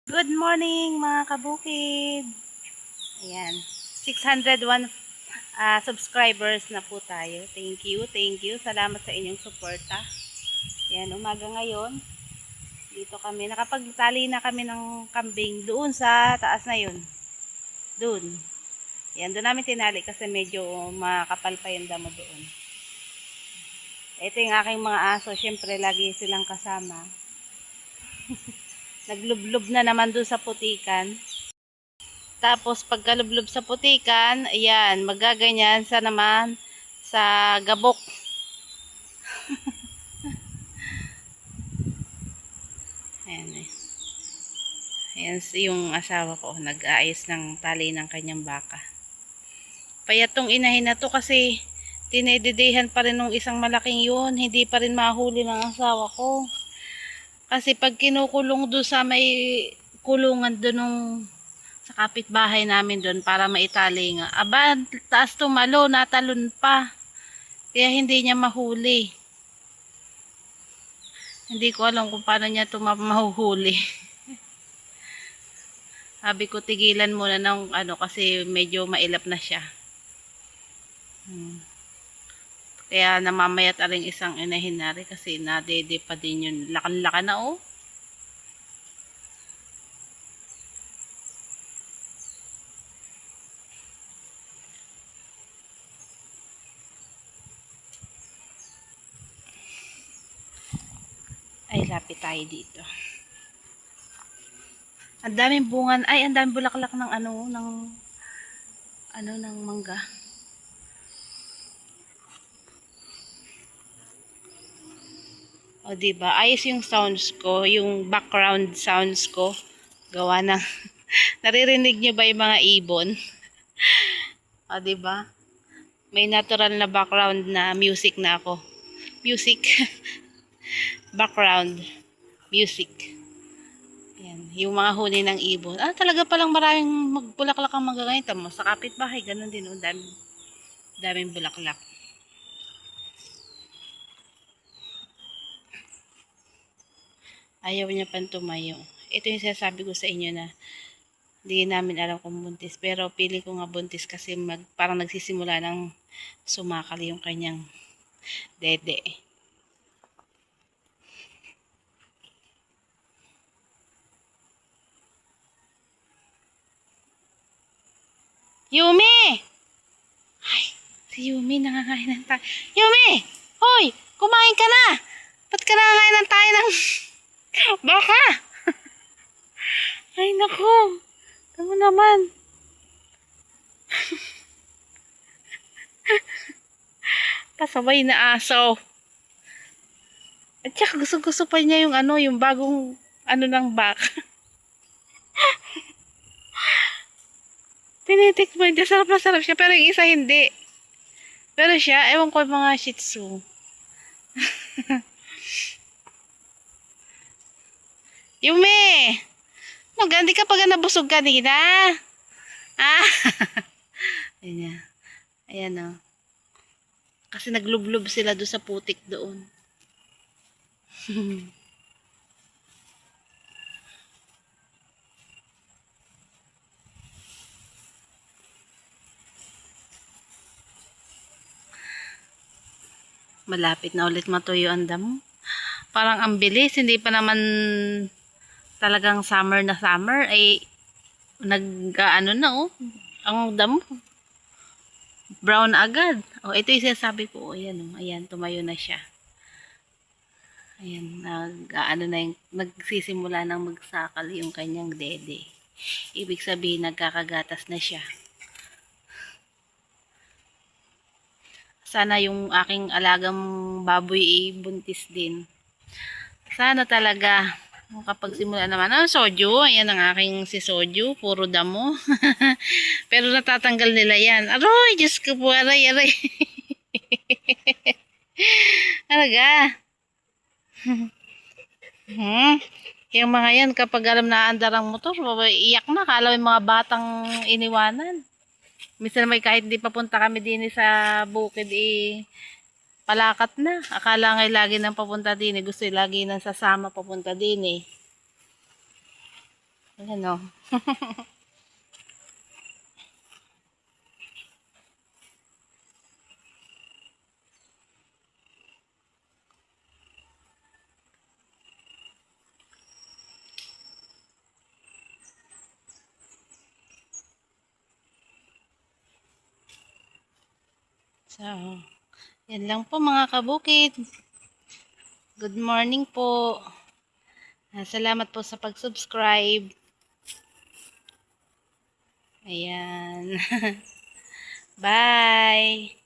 Good morning mga kabukid. Ayan. 601 subscribers na po tayo. Thank you, thank you. Salamat sa inyong suporta. Ayan, umaga ngayon. Dito kami. Nakapagtali na kami ng kambing doon sa taas na yun. Doon. Ayan, doon namin tinali kasi medyo makapal pa yung damo doon. Ito yung aking mga aso. Siyempre, lagi silang kasama. Naglublob na naman doon sa putikan. Tapos pagkalublob sa putikan, ayan, magaganyan sa naman sa gabok. Ayan eh. Ayan yung asawa ko, nag-aayos ng tali ng kanyang baka. Payatong inahin na to kasi tinededehan pa rin ng isang malaking yun. Hindi pa rin mahuli ng asawa ko. Kasi pag kinukulong doon sa may kulungan doon nung sa kapitbahay namin doon para maitali nga. Aba, taas tumalo, natalon pa. Kaya hindi niya mahuli. Hindi ko alam kung paano niya mahuhuli. Sabi ko tigilan muna ng kasi medyo mailap na siya. Kaya namamayat aring isang inahinari kasi nadede pa din yun. Lakan-laka na oh. Ay, lapit tayo dito. Ang daming bungan, ay ang daming bulaklak ng ng mangga. O diba, ayos yung sounds ko, yung background sounds ko. Gawa ng naririnig niyo ba yung mga ibon? O diba? May natural na background na music na ako. Music. Background music. Yan, yung mga huni ng ibon. Talaga palang maraming magbulaklak ang magaganita mo. Sa kapitbahay, ganun din. Daming bulaklak. Ayaw niya pang tumayo. Ito yung sinasabi ko sa inyo na hindi namin alam kung buntis. Pero pili ko nga buntis kasi parang nagsisimula ng sumakal yung kanyang dede. Yumi! Ay, si Yumi nangangain ng tayo. Yumi! Hoy! Kumain ka na! Ba't ka nangangain ng tayo ng baka? Ay, naku! Tama naman. Pasaway na aso. At saka gusto pa niya yung yung bagong ng baka. Tinitikman niya. Sarap na sarap siya. Pero yung isa hindi. Pero siya, ewan ko yung mga shih tzu. Yume! Magandi ka pag nabusog kanina. Ayan. Ayan o. Kasi naglublob sila doon sa putik doon. Malapit na ulit matuyo ang damo. Parang ang bilis, hindi pa naman talagang summer na summer ay na oh. Ang damo. Brown agad. Oh, ito yung sinasabi ko. Ayan oh, ayan tumayo na siya. Ayan, nagsisimula nang magsakal yung kanyang dede. Ibig sabihin nagkakagatas na siya. Sana yung aking alagang baboy buntis din. Sana talaga kapag simula naman. Soju. Ayan ang aking si Soju. Puro damo. Pero natatanggal nila yan. Aroy, Diyos ko po. Aray. Talaga. Yung mga yan, kapag alam na andar ang motor, iyak na. Kala yung mga batang iniwanan. Minsan may kahit di papunta kami din sa bukid palakat na. Akala ngay lagi nang papunta din Gusto lagi nang sasama papunta din Ayan o. So, yan lang po mga kabukid. Good morning po. Salamat po sa pag-subscribe. Ayan. Bye!